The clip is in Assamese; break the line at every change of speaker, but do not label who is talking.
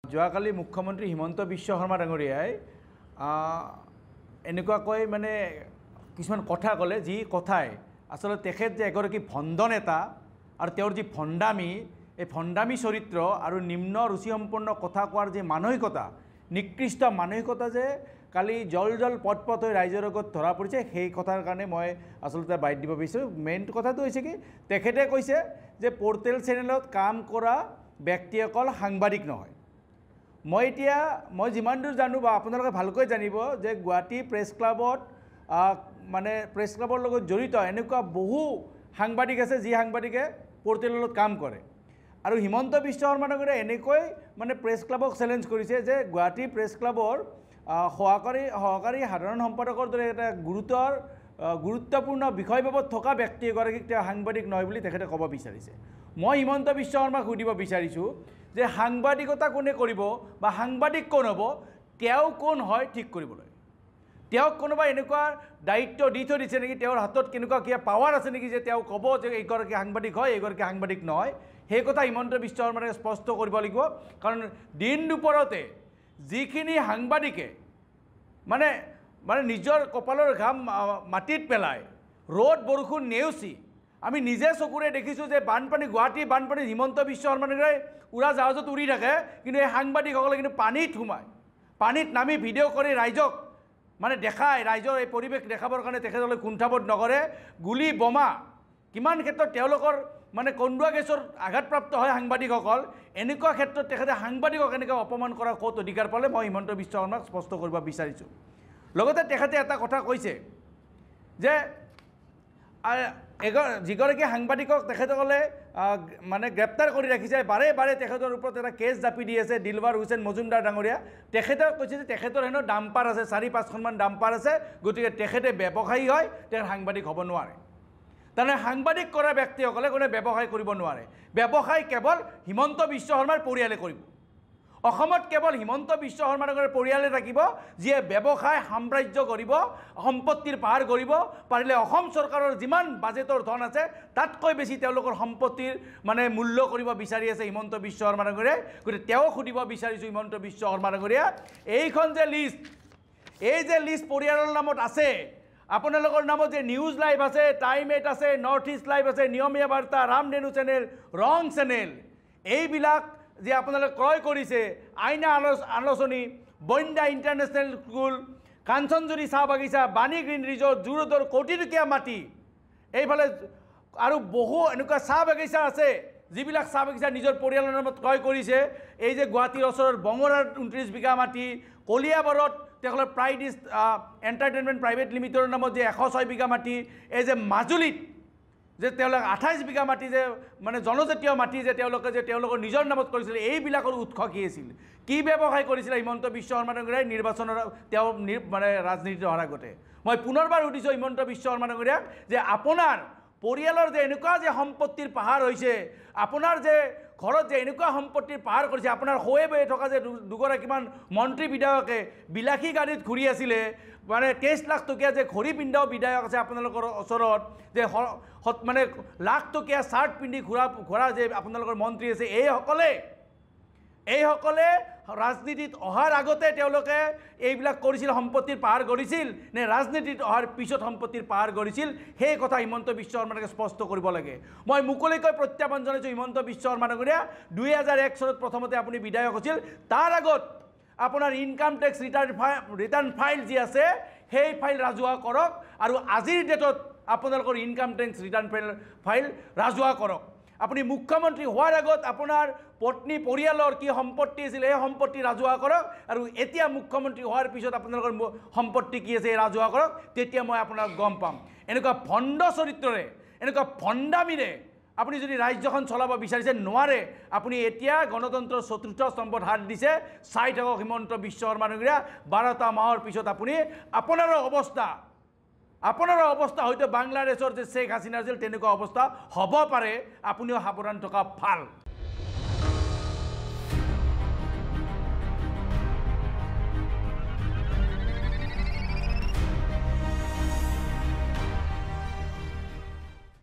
যোৱাকালি মুখ্যমন্ত্ৰী হিমন্ত বিশ্ব শৰ্মা ডাঙৰীয়াই এনেকুৱাকৈ মানে কিছুমান কথা ক'লে যি কথাই আচলতে তেখেত যে এগৰাকী ভণ্ড নেতা আৰু তেওঁৰ যি ভণ্ডামী এই ভণ্ডামী চৰিত্ৰ আৰু নিম্ন ৰুচিসম্পন্ন কথা কোৱাৰ যি মানসিকতা নিকৃষ্ট মানসিকতা যে কালি জল পট হৈ ৰাইজৰ আগত ধৰা পৰিছে সেই কথাৰ কাৰণে মই আচলতে বাইট দিব বিচাৰিছোঁ। মেইন কথাটো হৈছে কি তেখেতে কৈছে যে পৰ্টেল চেনেলত কাম কৰা ব্যক্তিসকল সাংবাদিক নহয়। মই যিমান দূৰ জানো বা আপোনালোকে ভালকৈ জানিব যে গুৱাহাটী প্ৰেছ ক্লাবত মানে প্ৰেছ ক্লাবৰ লগত জড়িত এনেকুৱা বহু সাংবাদিক আছে যি সাংবাদিকে পৰ্টেলত কাম কৰে আৰু হিমন্ত বিশ্ব শৰ্মা ডাঙৰীয়াই এনেকৈ মানে প্ৰেছ ক্লাবক চেলেঞ্জ কৰিছে যে গুৱাহাটী প্ৰেছ ক্লাবৰ সহকাৰী সাধাৰণ সম্পাদকৰ দৰে এটা গুৰুত্বপূৰ্ণ বিষয়বাবদ থকা ব্যক্তি এগৰাকীক তেওঁ সাংবাদিক নহয় বুলি তেখেতে ক'ব বিচাৰিছে। মই হিমন্ত বিশ্ব শৰ্মাক সুধিব বিচাৰিছোঁ যে সাংবাদিকতা কোনে কৰিব বা সাংবাদিক কোন হ'ব, তেওঁ কোন হয় ঠিক কৰিবলৈ। তেওঁক কোনোবা এনেকুৱা দায়িত্ব দি থৈ দিছে নেকি, তেওঁৰ হাতত কেনেকুৱা কিবা পাৱাৰ আছে নেকি যে তেওঁ ক'ব যে এইগৰাকী সাংবাদিক হয় এইগৰাকী সাংবাদিক নহয়। সেই কথা হিমন্ত বিশ্ব শৰ্মাই স্পষ্ট কৰিব লাগিব। কাৰণ দিন দুপৰতে যিখিনি সাংবাদিকে মানে নিজৰ কপালৰ ঘাম মাটিত পেলায় ৰ'দ বৰষুণ নেওচি আমি নিজে চকুৰে দেখিছোঁ যে গুৱাহাটী বানপানী হিমন্ত বিশ্ব শৰ্মা ডাঙৰীয়াই উৰা জাহাজত উৰি থাকে, কিন্তু এই সাংবাদিকসকলে কিন্তু পানীত সোমায়, পানীত নামি ভিডিঅ' কৰি ৰাইজক মানে দেখায়, ৰাইজৰ এই পৰিৱেশ দেখাবৰ কাৰণে তেখেতসকলে কুণ্ঠাবোধ নকৰে। গুলী বোমা কিমান ক্ষেত্ৰত তেওঁলোকৰ মানে কন্দুৱা গেছৰ আঘাতপ্ৰাপ্ত হয় সাংবাদিকসকল, এনেকুৱা ক্ষেত্ৰত তেখেতে সাংবাদিকক এনেকৈ অপমান কৰাৰ ক'ত অধিকাৰ পালে মই হিমন্ত বিশ্ব শৰ্মাক স্পষ্ট কৰিব বিচাৰিছোঁ। লগতে তেখেতে এটা কথা কৈছে যে যিগৰাকী সাংবাদিকক তেখেতসকলে মানে গ্ৰেপ্তাৰ কৰি ৰাখিছে, বাৰে বাৰে তেখেতৰ ওপৰত এটা কেছ জাপি দি আছে দিলৱাৰ হুছেইন মজুমদাৰ ডাঙৰীয়া। তেখেতে কৈছে যে তেখেতৰ হেনো ডাম্পাৰ আছে, 4-5খনমান ডাম্পাৰ আছে, গতিকে তেখেতে ব্যৱসায়ী হয়, তেওঁ সাংবাদিক হ'ব নোৱাৰে। তাৰমানে সাংবাদিক কৰা ব্যক্তিসকলে কোনে ব্যৱসায় কৰিব নোৱাৰে। ব্যৱসায় কেৱল হিমন্ত বিশ্ব শৰ্মাৰ পৰিয়ালে কৰিব। অসমত কেৱল হিমন্ত বিশ্ব শৰ্মা ডাঙৰীয়াৰ পৰিয়ালে থাকিব যিয়ে ব্যৱসায় সাম্ৰাজ্য কৰিব, সম্পত্তিৰ পাহাৰ কৰিব, পাৰিলে অসম চৰকাৰৰ যিমান বাজেটৰ ধন আছে তাতকৈ বেছি তেওঁলোকৰ সম্পত্তিৰ মানে মূল্য কৰিব বিচাৰি আছে হিমন্ত বিশ্ব শৰ্মা ডাঙৰীয়াই। গতিকে তেওঁ সুধিব বিচাৰিছোঁ হিমন্ত বিশ্ব শৰ্মা ডাঙৰীয়া, এইখন যে লিষ্ট, এই যে লিষ্ট পৰিয়ালৰ নামত আছে, আপোনালোকৰ নামত যে নিউজ লাইভ আছে, টাইম 8 আছে, নৰ্থ ইষ্ট লাইভ আছে, নিয়মীয়া বাৰ্তা, ৰামধেনু চেনেল, ৰং চেনেল, এইবিলাক যে আপোনালোকে ক্ৰয় কৰিছে, আইনা আলোচনী, বন্দা ইণ্টাৰনেশ্যনেল স্কুল, কাঞ্চনজুৰি চাহ বাগিচা, বাণী গ্ৰীণ ৰিজৰ্ট, জুৰোডৰ কোটিটকীয়া মাটি, এইফালে আৰু বহু এনেকুৱা চাহ বাগিচা আছে যিবিলাক চাহ বাগিচা নিজৰ পৰিয়ালৰ নামত ক্ৰয় কৰিছে। এই যে গুৱাহাটীৰ ওচৰৰ বঙৰাৰ 29 বিঘা মাটি, কলিয়াবৰত তেওঁলোকৰ প্ৰাইড এণ্টাৰটেইনমেণ্ট প্ৰাইভেট লিমিটেডৰ নামত যে 106 বিঘা মাটি, এই যে মাজুলীত যে তেওঁলোকে 28 বিঘা মাটি যে মানে জনজাতীয় মাটি যে তেওঁলোকৰ নিজৰ নামত কৰিছিলে, এইবিলাকৰ উৎস কি আছিল, কি ব্যৱসায় কৰিছিলে হিমন্ত বিশ্ব শৰ্মা ডাঙৰীয়াই নিৰ্বাচনৰ তেওঁ মানে ৰাজনীতিত অহাৰ আগতে। মই পুনৰবাৰ সুধিছোঁ হিমন্ত বিশ্ব শৰ্মা ডাঙৰীয়াক যে আপোনাৰ পৰিয়ালৰ যে এনেকুৱা যে সম্পত্তিৰ পাহাৰ হৈছে, আপোনাৰ যে ঘৰত যে এনেকুৱা সম্পত্তিৰ পাহাৰ কৰিছে, আপোনাৰ হৈ বৈ থকা যে দুগৰাকীমান মন্ত্ৰী বিধায়কে বিলাসী গাড়ীত ঘূৰি আছিলে, মানে 23 লাখ টকীয়া যে ঘড়ী পিন্ধাও বিধায়ক আছে আপোনালোকৰ ওচৰত, যে মানে লাখ টকীয়া চাৰ্ট পিন্ধি ঘূৰা যে আপোনালোকৰ মন্ত্ৰী আছে, এইসকলে ৰাজনীতিত অহাৰ আগতে তেওঁলোকে এইবিলাক কৰিছিল, সম্পত্তিৰ পাহাৰ গঢ়িছিল নে ৰাজনীতিত অহাৰ পিছত সম্পত্তিৰ পাহাৰ গঢ়িছিল, সেই কথা হিমন্ত বিশ্ব শৰ্মাকে স্পষ্ট কৰিব লাগে। মই মুকলিকৈ প্ৰত্যাহ্বান জনাইছোঁ হিমন্ত বিশ্ব শৰ্মা ডাঙৰীয়া, 2001 চনত প্ৰথমতে আপুনি বিধায়ক হৈছিল, তাৰ আগত আপোনাৰ ইনকাম টেক্স ৰিটাৰ্ণ ফাইল যি আছে সেই ফাইল ৰাজহুৱা কৰক আৰু আজিৰ ডেটত আপোনালোকৰ ইনকাম টেক্স ৰিটাৰ্ণ ফাইল ৰাজহুৱা কৰক। আপুনি মুখ্যমন্ত্ৰী হোৱাৰ আগত আপোনাৰ পত্নী পৰিয়ালৰ কি সম্পত্তি আছিল এই সম্পত্তি ৰাজহুৱা কৰক, আৰু এতিয়া মুখ্যমন্ত্ৰী হোৱাৰ পিছত আপোনালোকৰ সম্পত্তি কি আছে ৰাজহুৱা কৰক, তেতিয়া মই আপোনাক গম পাম। এনেকুৱা ভণ্ড চৰিত্ৰৰে, এনেকুৱা ভণ্ডামীৰে আপুনি যদি ৰাজ্যখন চলাব বিচাৰিছে নোৱাৰে। আপুনি এতিয়া গণতন্ত্ৰৰ 4ৰ্থ স্তম্ভত হাত দিছে, চাই থাকক হিমন্ত বিশ্ব শৰ্মা ডাঙৰীয়া, 12টা মাহৰ পিছত আপোনাৰো অৱস্থা হয়তো বাংলাদেশৰ যে শ্বেখ হাছিনাৰ আছিল তেনেকুৱা অৱস্থা হ'ব পাৰে, আপুনিও সাৱধান থকা ভাল।